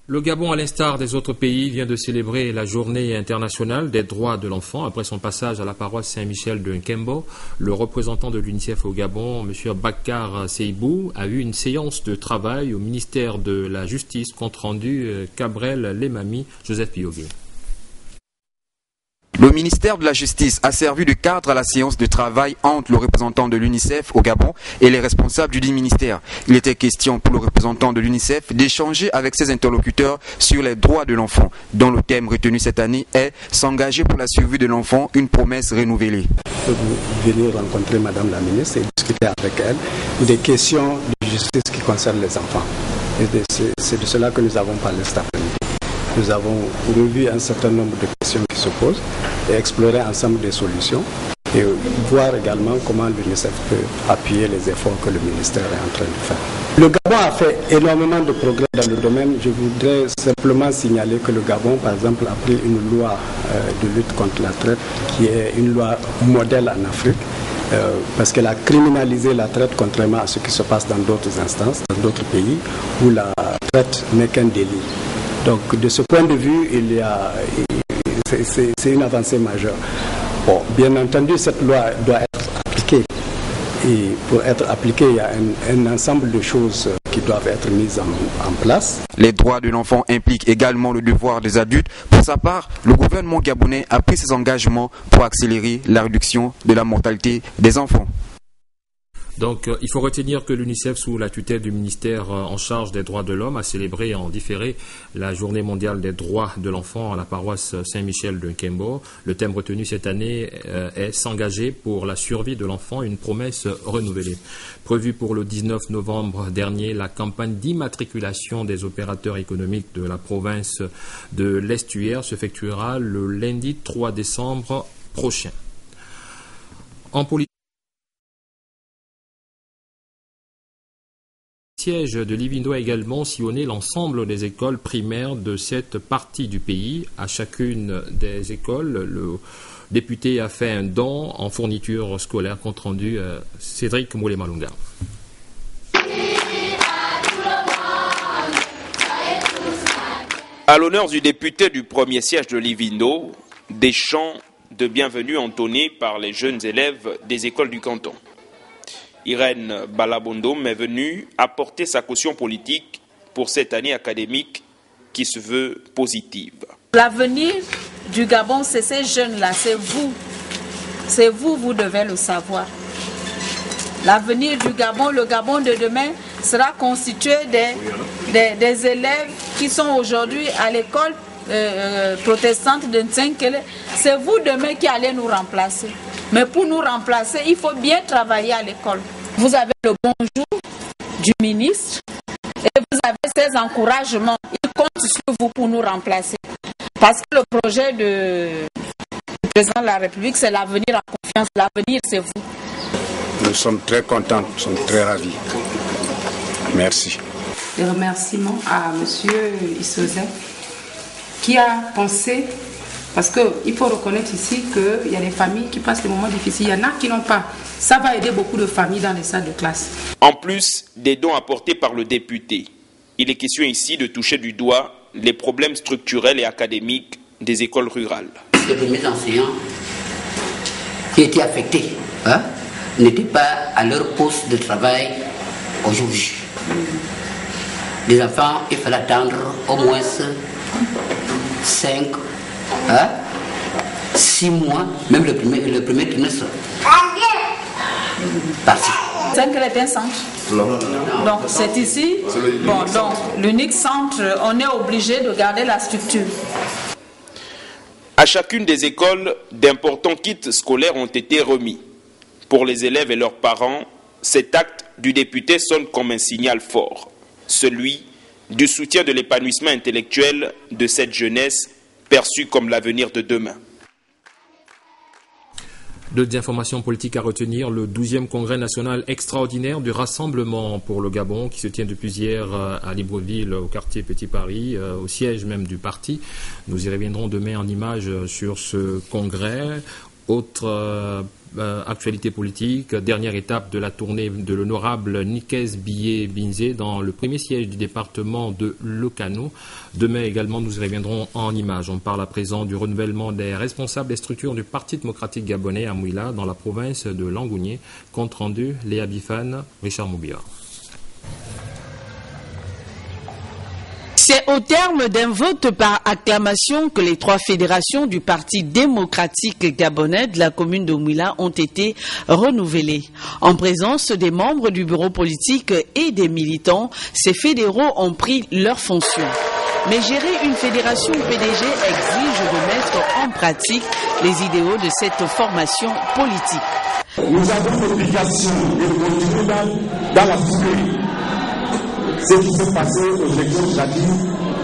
Le Gabon, à l'instar des autres pays, vient de célébrer la journée internationale des droits de l'enfant. Après son passage à la paroisse Saint-Michel de Nkembo, le représentant de l'UNICEF au Gabon, M. Bakar Seibou, a eu une séance de travail au ministère de la Justice, compte rendu Cabrel Lemami, Joseph Piogué. Le ministère de la Justice a servi de cadre à la séance de travail entre le représentant de l'UNICEF au Gabon et les responsables du dit ministère. Il était question pour le représentant de l'UNICEF d'échanger avec ses interlocuteurs sur les droits de l'enfant, dont le thème retenu cette année est « S'engager pour la survie de l'enfant, une promesse renouvelée ». Vous venez rencontrer Madame la ministre et discuter avec elle des questions de justice qui concernent les enfants. Et c'est de cela que nous avons parlé cet après-midi. Nous avons revu un certain nombre de questions qui se posent et explorer ensemble des solutions et voir également comment l'UNICEF peut appuyer les efforts que le ministère est en train de faire. Le Gabon a fait énormément de progrès dans le domaine. Je voudrais simplement signaler que le Gabon, par exemple, a pris une loi de lutte contre la traite qui est une loi modèle en Afrique. Parce qu'elle a criminalisé la traite contrairement à ce qui se passe dans d'autres instances, dans d'autres pays où la traite n'est qu'un délit. Donc de ce point de vue, c'est une avancée majeure. Bon, bien entendu, cette loi doit être appliquée. Et pour être appliquée, il y a un ensemble de choses qui doivent être mises en place. Les droits de l'enfant impliquent également le devoir des adultes. Pour sa part, le gouvernement gabonais a pris ses engagements pour accélérer la réduction de la mortalité des enfants. Donc, il faut retenir que l'UNICEF, sous la tutelle du ministère en charge des droits de l'homme, a célébré en différé la journée mondiale des droits de l'enfant à la paroisse Saint-Michel de Nkembo. Le thème retenu cette année est « S'engager pour la survie de l'enfant, une promesse renouvelée ». Prévue pour le 19 novembre dernier, la campagne d'immatriculation des opérateurs économiques de la province de l'Estuaire s'effectuera le lundi 3 décembre prochain. En politique, le siège de Livindo a également sillonné l'ensemble des écoles primaires de cette partie du pays. À chacune des écoles, le député a fait un don en fourniture scolaire, compte rendu Cédric Moulé-Malunga. À l'honneur du député du premier siège de Livindo, des chants de bienvenue entonnés par les jeunes élèves des écoles du canton. Irène Balabondom est venue apporter sa caution politique pour cette année académique qui se veut positive. L'avenir du Gabon, c'est ces jeunes-là, c'est vous. C'est vous, vous devez le savoir. L'avenir du Gabon, le Gabon de demain, sera constitué des élèves qui sont aujourd'hui à l'école protestante de Ntsenkele. C'est vous demain qui allez nous remplacer. Mais pour nous remplacer, il faut bien travailler à l'école. Vous avez le bonjour du ministre et vous avez ses encouragements. Il compte sur vous pour nous remplacer. Parce que le projet du président de la République, c'est l'avenir en confiance. L'avenir, c'est vous. Nous sommes très contents, nous sommes très ravis. Merci. Des remerciements à M. Issozé qui a pensé. Parce qu'il faut reconnaître ici qu'il y a des familles qui passent des moments difficiles. Il y en a qui n'ont pas. Ça va aider beaucoup de familles dans les salles de classe. En plus des dons apportés par le député, il est question ici de toucher du doigt les problèmes structurels et académiques des écoles rurales. Les premiers enseignants qui étaient affectés n'étaient pas à leur poste de travail aujourd'hui. Les enfants, il fallait attendre au moins 5 6 mois, même le premier trimestre. Parti. C'est un centre. Non. Donc c'est ici. Bon, donc l'unique centre, on est obligé de garder la structure. À chacune des écoles, d'importants kits scolaires ont été remis. Pour les élèves et leurs parents, cet acte du député sonne comme un signal fort, celui du soutien de l'épanouissement intellectuel de cette jeunesse perçue comme l'avenir de demain. D'autres informations politiques à retenir, le 12e congrès national extraordinaire du Rassemblement pour le Gabon qui se tient depuis hier à Libreville, au quartier Petit Paris, au siège même du parti. Nous y reviendrons demain en images sur ce congrès. Autre Actualité politique, dernière étape de la tournée de l'honorable Nikes Bié Binzé dans le premier siège du département de Lokano. Demain également, nous y reviendrons en images. On parle à présent du renouvellement des responsables des structures du Parti démocratique gabonais à Mouila, dans la province de Langounié. Compte rendu, Léa Bifane, Richard Moubia. C'est au terme d'un vote par acclamation que les 3 fédérations du Parti démocratique gabonais de la commune de Mouila ont été renouvelées. En présence des membres du bureau politique et des militants, ces fédéraux ont pris leurs fonctions. Mais gérer une fédération PDG exige de mettre en pratique les idéaux de cette formation politique. Nous avons l'obligation de continuer dans la foulée ce qui s'est passé aux élections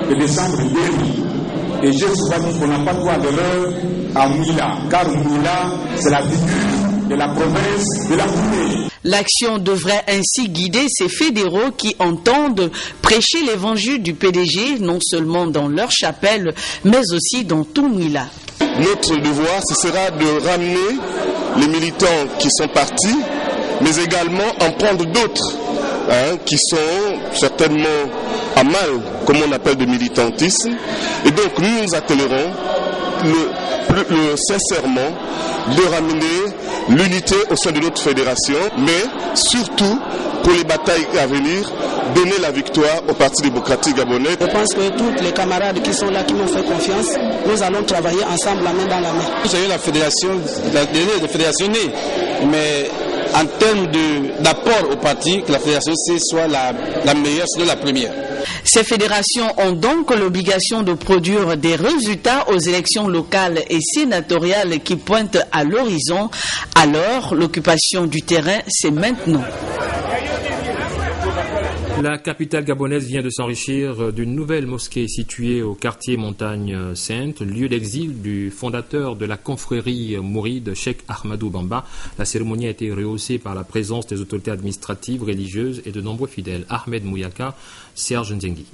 de décembre dernier. Et j'ai souvent dit qu'on n'a pas droit d'erreur à Mouila, car Mouila, c'est la figure de la province de la foulée. L'action devrait ainsi guider ces fédéraux qui entendent prêcher l'évangile du PDG, non seulement dans leur chapelle, mais aussi dans tout Mouila. Notre devoir, ce sera de ramener les militants qui sont partis, mais également en prendre d'autres, qui sont certainement à mal, comme on appelle de militantisme. Et donc nous nous attellerons sincèrement de ramener l'unité au sein de notre fédération, mais surtout pour les batailles à venir, donner la victoire au Parti démocratique gabonais. Je pense que tous les camarades qui sont là, qui m'ont fait confiance, nous allons travailler ensemble la main dans la main. Vous avez la fédération, la dernière de fédération née, mais en termes d'apport au parti, que la fédération C soit la meilleure, sinon la première. Ces fédérations ont donc l'obligation de produire des résultats aux élections locales et sénatoriales qui pointent à l'horizon. Alors, l'occupation du terrain, c'est maintenant. La capitale gabonaise vient de s'enrichir d'une nouvelle mosquée située au quartier Montagne Sainte, lieu d'exil du fondateur de la confrérie mouride, Cheikh Ahmadou Bamba. La cérémonie a été rehaussée par la présence des autorités administratives, religieuses et de nombreux fidèles. Ahmed Mouyaka, Serge Nzengi.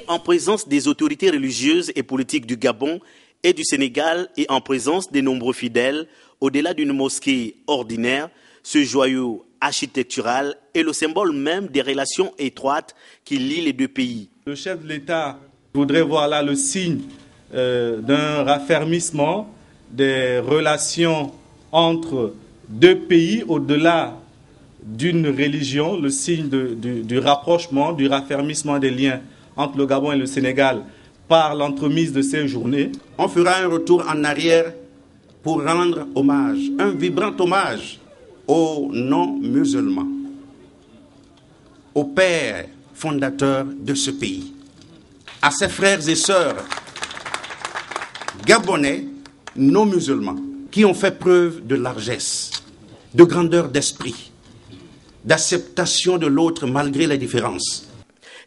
En présence des autorités religieuses et politiques du Gabon et du Sénégal et en présence des nombreux fidèles, au-delà d'une mosquée ordinaire, ce joyau architectural est le symbole même des relations étroites qui lient les deux pays. Le chef de l'État voudrait voir là le signe d'un raffermissement des relations entre deux pays au-delà d'une religion, le signe du rapprochement, du raffermissement des liens entre le Gabon et le Sénégal par l'entremise de ces journées. On fera un retour en arrière pour rendre hommage, un vibrant hommage aux non-musulmans, aux pères fondateurs de ce pays, à ses frères et sœurs gabonais non-musulmans qui ont fait preuve de largesse, de grandeur d'esprit, d'acceptation de l'autre malgré les différences.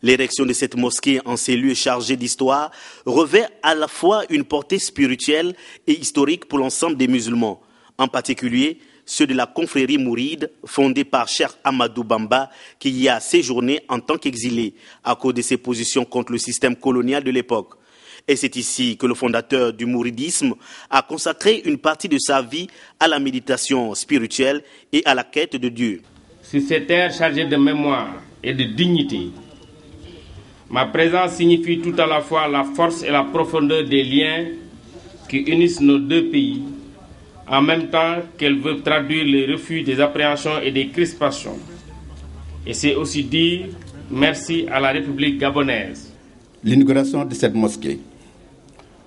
L'érection de cette mosquée en ces lieux chargés d'histoire revêt à la fois une portée spirituelle et historique pour l'ensemble des musulmans, en particulier ceux de la confrérie mouride fondée par Cheikh Ahmadou Bamba qui y a séjourné en tant qu'exilé à cause de ses positions contre le système colonial de l'époque. Et c'est ici que le fondateur du mouridisme a consacré une partie de sa vie à la méditation spirituelle et à la quête de Dieu. Sur cette terre chargée de mémoire et de dignité, ma présence signifie tout à la fois la force et la profondeur des liens qui unissent nos deux pays, en même temps qu'elle veut traduire les refus des appréhensions et des crispations. Et c'est aussi dire merci à la République gabonaise. L'inauguration de cette mosquée,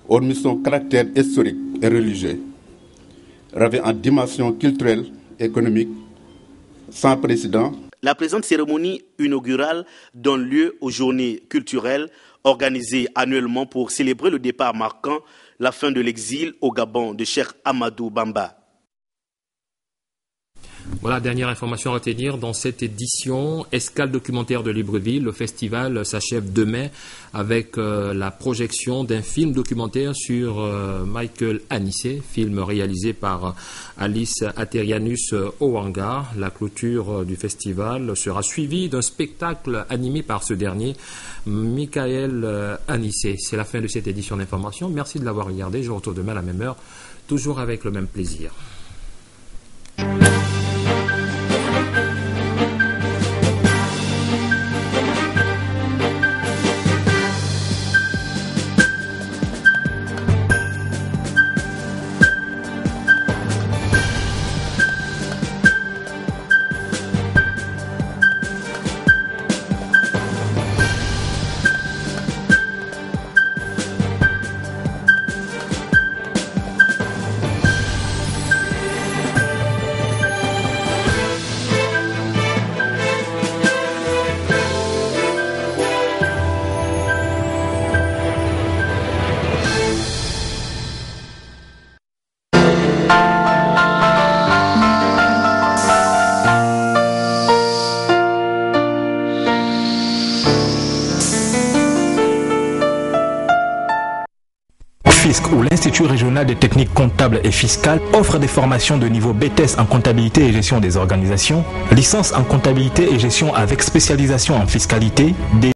hormis son caractère historique et religieux, revêt en dimension culturelle et économique sans précédent. La présente cérémonie inaugurale donne lieu aux journées culturelles organisées annuellement pour célébrer le départ marquant la fin de l'exil au Gabon de Cheikh Ahmadou Bamba. Voilà, dernière information à retenir dans cette édition. Escale documentaire de Libreville. Le festival s'achève demain avec la projection d'un film documentaire sur Michael Anissé, film réalisé par Alice Aterianus Owanga. La clôture du festival sera suivie d'un spectacle animé par ce dernier, Michael Anissé. C'est la fin de cette édition d'information. Merci de l'avoir regardé. Je vous retrouve demain à la même heure, toujours avec le même plaisir. Confisc ou l'Institut régional des techniques comptables et fiscales offre des formations de niveau BTS en comptabilité et gestion des organisations, licence en comptabilité et gestion avec spécialisation en fiscalité, des